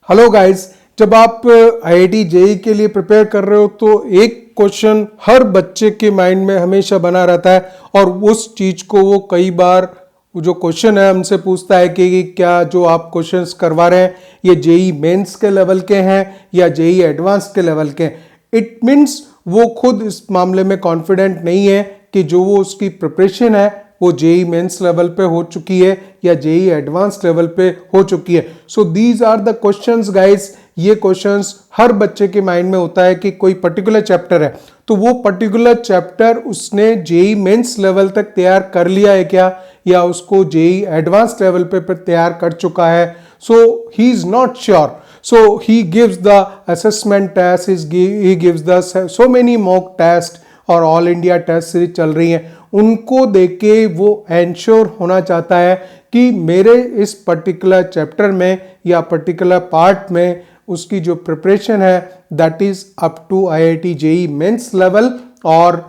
Hello guys, जब आप IIT JEE के लिए प्रिपेयर कर रहे हो तो एक क्वेश्चन हर बच्चे के माइंड में हमेशा बना रहता है और उस चीज को वो कई बार जो क्वेश्चन है हमसे पूछता है कि क्या जो आप क्वेश्चंस करवा रहे हैं ये जेई मेंस के लेवल के हैं या जेई एडवांस के लेवल के हैं। इट मीन्स वो खुद इस मामले में कॉन्फिडेंट नहीं है कि जो वो उसकी प्रिपरेशन है वो जेई मेंस लेवल पे हो चुकी है या जेई एडवांस लेवल पे हो चुकी है। So these are the questions guys. ये क्वेश्चंस हर बच्चे के माइंड में होता है कि कोई पर्टिकुलर चैप्टर है तो वो पर्टिकुलर चैप्टर उसने जेई मेंस लेवल तक तैयार कर लिया है क्या या उसको जेई एडवांस लेवल पे तैयार कर चुका है। So he is not sure, so he gives the assessment test, he gives the so many mock test और ऑल इंडिया टेस्ट सीरीज चल रही है। उनको देख के वो एंश्योर होना चाहता है कि मेरे इस पर्टिकुलर चैप्टर में या पर्टिकुलर पार्ट में उसकी जो प्रिपरेशन है that is up to IIT JEE mains level और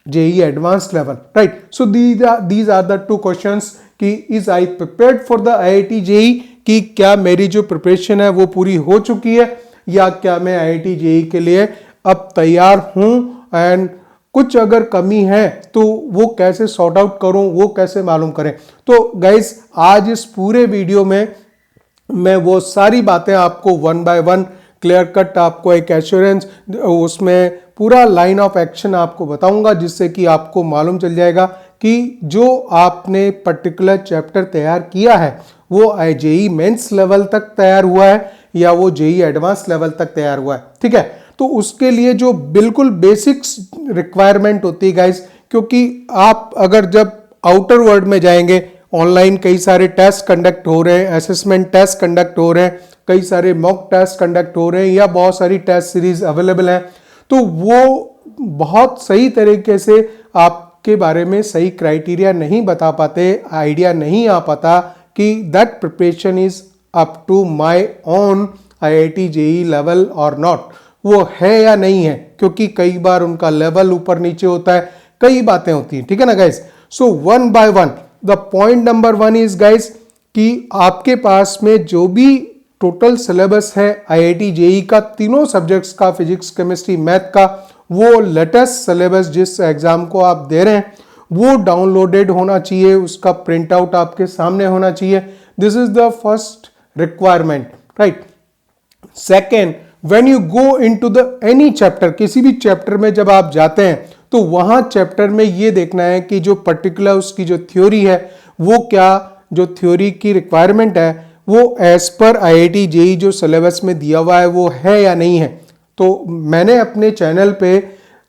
JEE advance level, right. So these are the two questions कि is I prepared for the IIT JEE, कि क्या मेरी जो प्रिपरेशन है वो पूरी हो चुकी है या क्या मैं आईआईटी जेई के लिए अब तैयार हूं एंड कुछ अगर कमी है तो वो कैसे सॉर्ट आउट करूं, वो कैसे मालूम करें। तो गाइस आज इस पूरे वीडियो में मैं वो सारी बातें आपको one by one clear cut आपको एक एश्योरेंस उसमें पूरा लाइन ऑफ एक्शन आपको बताऊंगा जिससे कि आपको मालूम चल जाएगा कि जो आपने पर्टिकुलर चैप्टर तैयार किया है वो जेई मेंस लेवल तक तैयार हुआ है या वो जेई एडवांस लेवल तक तैयार हुआ है, ठीक है। तो उसके लिए जो बिल्कुल बेसिक्स रिक्वायरमेंट होती है गाइस, क्योंकि आप अगर जब आउटर वर्ल्ड में जाएंगे ऑनलाइन कई सारे टेस्ट कंडक्ट हो रहे हैं, असेसमेंट टेस्ट कंडक्ट हो रहे हैं, कई सारे मॉक टेस्ट कंडक्ट हो रहे हैं या बहुत सारी टेस्ट सीरीज अवेलेबल हैं, तो वो बहुत सही तरीके से आपके बारे में सही क्राइटेरिया नहीं बता पाते, आइडिया नहीं आ पाता कि that preparation is up to my own IIT JEE level और नॉट, वो है या नहीं है, क्योंकि कई बार उनका लेवल ऊपर नीचे होता है, कई बातें होती हैं, ठीक है ना guys. So one by one the point number one is guys कि आपके पास में जो भी टोटल सिलेबस है आईआईटी जेई का तीनों सब्जेक्ट्स का, फिजिक्स केमिस्ट्री मैथ का, वो लेटेस्ट सिलेबस जिस एग्जाम को आप दे रहे हैं वो डाउनलोडेड होना चाहिए, उसका प्रिंट आउट आपके सामने होना चाहिए। This is the first requirement, right. Second, when you go into the any chapter, किसी भी चैप्टर में जब आप जाते हैं तो वहां चैप्टर में ये देखना है कि जो पर्टिकुलर उसकी जो थ्योरी है वो क्या, जो थ्योरी की रिक्वायरमेंट है वो एज पर आईआईटी जेई जो सिलेबस में दिया हुआ है वो है या नहीं है। तो मैंने अपने चैनल पे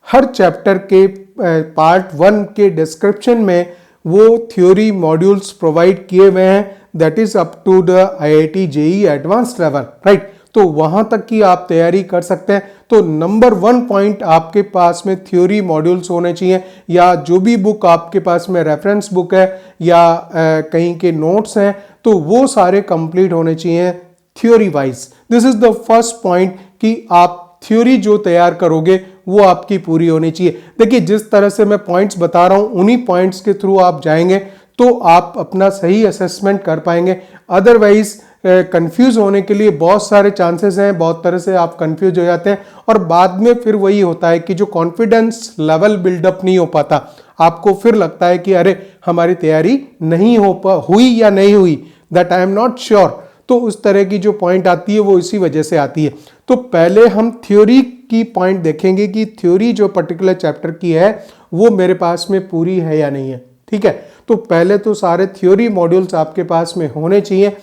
हर चैप्टर के पार्ट वन के डिस्क्रिप्शन में वो थ्योरी मॉड्यूल्स प्रोवाइड किए हुए हैं, that is up to the IIT JEE advance level, right. तो वहां तक की आप तैयारी कर सकते हैं। तो नंबर वन पॉइंट आपके पास में थ्योरी मॉड्यूल्स होने चाहिए या जो भी बुक आपके पास में रेफरेंस बुक है या कहीं के नोट्स हैं तो वो सारे कंप्लीट होने चाहिए theory wise. This is the first point कि आप थ्योरी जो तैयार करोगे वो आपकी पूरी होनी चाहिए। देखिए जिस तरह से मैं पॉइंट्स बता रहा हूं उन्हीं पॉइंट्स के थ्रू आप जाएंगे तो आप अपना सही असेसमेंट कर पाएंगे। अदरवाइज कंफ्यूज होने के लिए बहुत सारे चांसेस हैं, बहुत तरह से आप कंफ्यूज हो जाते हैं और बाद में फिर वही होता है कि जो कॉन्फिडेंस लेवल बिल्डअप नहीं हो पाता, आपको फिर लगता है कि अरे हमारी तैयारी नहीं हुई या नहीं हुई, that I am not sure. तो उस तरह की जो पॉइंट आती है वो इसी वजह से आती है। तो पहले हम थ्योरी की पॉइंट देखेंगे कि थ्योरी जो पर्टिकुलर चैप्टर की है वो मेरे पास में पूरी है या नहीं है, ठीक है। तो पहले तो सारे थ्योरी मॉड्यूल्स आपके पास में होने चाहिए,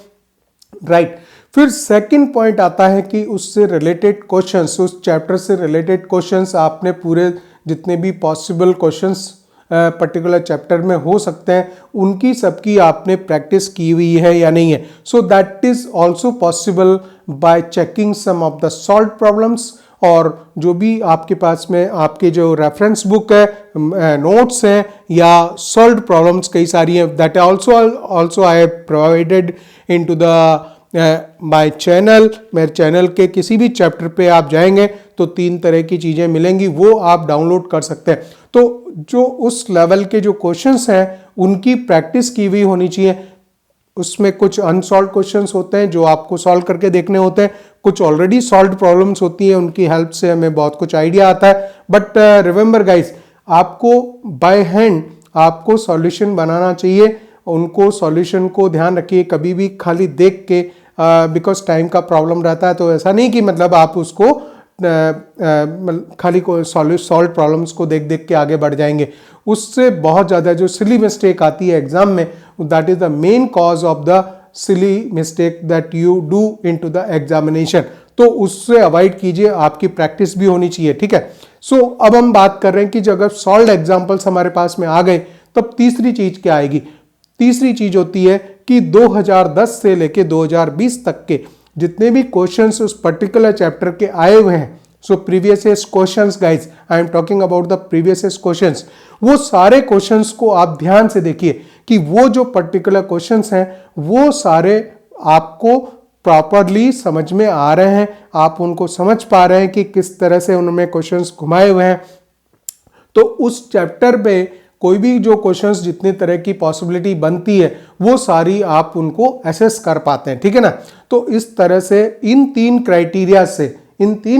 राइट। फिर सेकंड पॉइंट आता है कि उससे रिलेटेड क्वेश्चंस, उस चैप्टर से रिलेटेड क्वेश्चंस आपने पूरे जितने भी पॉसिबल क्वेश्चंस पर्टिकुलर चैप्टर में हो सकते हैं उनकी सबकी आपने प्रैक्टिस की हुई है या नहीं है। So that is also possible by checking some of the solve problems, और जो भी आपके पास में आपके जो रेफरेंस बुक है, नोट्स हैं या सॉल्व प्रॉब्लम्स कई सारी हैं, that also I have provided into the my channel. मेरे चैनल के किसी भी चैप्टर पे आप जाएंगे तो 3 तरह की चीज़ें मिलेंगी, वो आप डाउनलोड कर सकते हैं। तो जो उस लेवल के जो क्वेश्चंस हैं उनकी प्रैक्टिस की हुई होनी चाहिए। उसमें कुछ अनसॉल्व क्वेश्चंस होते हैं जो आपको सॉल्व करके देखने होते हैं, कुछ ऑलरेडी सॉल्व प्रॉब्लम्स होती हैं, उनकी हेल्प से हमें बहुत कुछ आइडिया आता है। बट रिमेंबर गाइस, आपको बाय हैंड आपको सॉल्यूशन बनाना चाहिए, उनको सॉल्यूशन को ध्यान रखिए, कभी भी खाली देख के, बिकॉज टाइम का प्रॉब्लम रहता है, तो ऐसा नहीं कि मतलब आप उसको खाली को सॉल्व प्रॉब्लम्स को देख देख के आगे बढ़ जाएंगे। उससे बहुत ज़्यादा जो सिली मिस्टेक आती है एग्जाम में, that is the main cause of the silly mistake that you do into the examination. तो उससे अवॉइड कीजिए, आपकी प्रैक्टिस भी होनी चाहिए, ठीक है। सो अब हम बात कर रहे हैं कि जो अगर सॉल्व एग्जाम्पल्स हमारे पास में आ गए, तब तीसरी चीज क्या आएगी? तीसरी चीज होती है कि 2010 से लेके 2020 तक के जितने भी क्वेश्चंस उस पर्टिकुलर चैप्टर के आए हुए हैं, so previous years questions guys, I am talking about the previous years questions, वो सारे क्वेश्चंस को आप ध्यान से देखिए कि वो जो पर्टिकुलर क्वेश्चंस हैं वो सारे आपको प्रॉपरली समझ में आ रहे हैं, आप उनको समझ पा रहे हैं कि किस तरह से उनमें क्वेश्चंस घुमाए हुए हैं। तो उस चैप्टर पे कोई भी जो क्वेश्चंस जितनी तरह की पॉसिबिलिटी बनती है वो सारी आप उनको एसेस कर पाते हैं, ठीक है ना। तो इस तरह से इन तीन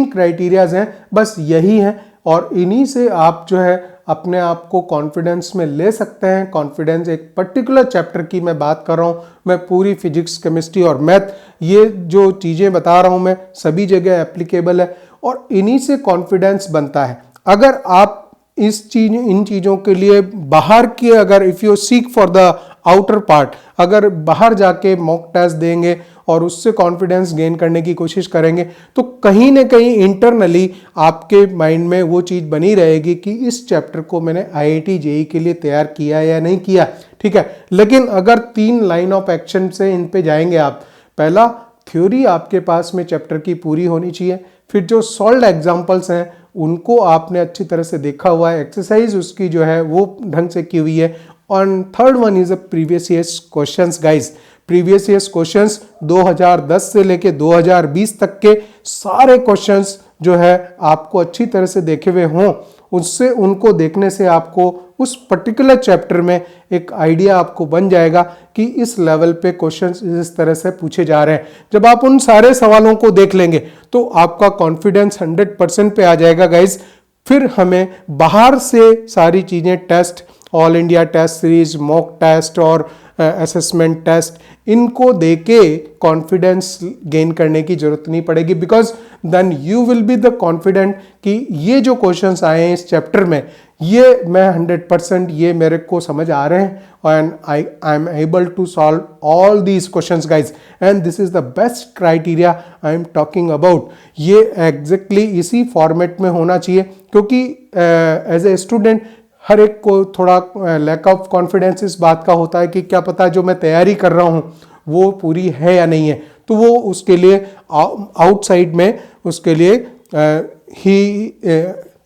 क्राइटेरियाज हैं, बस यही है, और इन्हीं से आप जो है अपने आप को कॉन्फिडेंस में ले सकते हैं। कॉन्फिडेंस एक पर्टिकुलर चैप्टर की मैं बात कर रहा हूँ, मैं पूरी फिजिक्स, केमिस्ट्री और मैथ, ये जो चीज़ें बता रहा हूँ मैं सभी जगह एप्लीकेबल है, और इन्हीं से कॉन्फिडेंस बनता है। अगर आप इन चीज़ों के लिए बाहर के, अगर if you seek for the outer part, अगर बाहर जाके मॉक टेस्ट देंगे और उससे कॉन्फिडेंस गेन करने की कोशिश करेंगे, तो कहीं ना कहीं इंटरनली आपके माइंड में वो चीज़ बनी रहेगी कि इस चैप्टर को मैंने IIT JEE के लिए तैयार किया या नहीं किया, ठीक है। लेकिन अगर 3 लाइन ऑफ एक्शन से इन पे जाएंगे आप, पहला थ्योरी आपके पास में चैप्टर की पूरी होनी चाहिए, फिर जो सॉल्व एग्जाम्पल्स हैं उनको आपने अच्छी तरह से देखा हुआ है, एक्सरसाइज उसकी जो है वो ढंग से की हुई है, और third one is a previous years questions guys. Previous years questions 2010 से लेके 2020 तक के सारे क्वेश्चंस जो है आपको अच्छी तरह से देखे हुए हों, उससे उनको देखने से आपको उस पर्टिकुलर चैप्टर में एक आइडिया आपको बन जाएगा कि इस लेवल पे क्वेश्चंस इस तरह से पूछे जा रहे हैं। जब आप उन सारे सवालों को देख लेंगे तो आपका कॉन्फिडेंस 100% पे आ जाएगा गाइज। फिर हमें बाहर से सारी चीज़ें, test, all India test series, mock test और असेसमेंट टेस्ट, इनको देके कॉन्फिडेंस गेन करने की जरूरत नहीं पड़ेगी, because then you will be the confident कि ये जो क्वेश्चंस आए हैं इस चैप्टर में, ये मैं 100% ये मेरे को समझ आ रहे हैं, and I am able to solve all these questions guys, and this is the best criteria I am talking about. ये एग्जैक्टली इसी फॉर्मेट में होना चाहिए, क्योंकि एज ए स्टूडेंट हर एक को थोड़ा लैक ऑफ कॉन्फिडेंस इस बात का होता है कि क्या पता जो मैं तैयारी कर रहा हूँ वो पूरी है या नहीं है, तो वो उसके लिए आउटसाइड में उसके लिए ही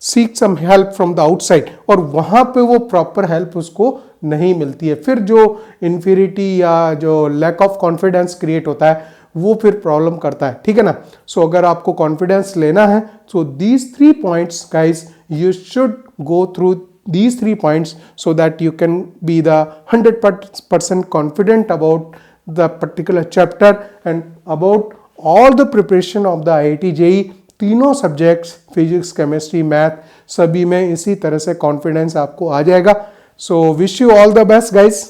seek some help from the outside, और वहाँ पे वो प्रॉपर हेल्प उसको नहीं मिलती है। फिर जो इन्फीरिटी या जो लैक ऑफ कॉन्फिडेंस क्रिएट होता है वो फिर प्रॉब्लम करता है, ठीक है ना। सो अगर आपको कॉन्फिडेंस लेना है, so these 3 points guys, you should go through these 3 points so that you can be the 100% confident about the particular chapter and about all the preparation of the IIT JEE। तीनों subjects, physics, chemistry, math, सभी में इसी तरह से confidence आपको आ जाएगा। So wish you all the best guys.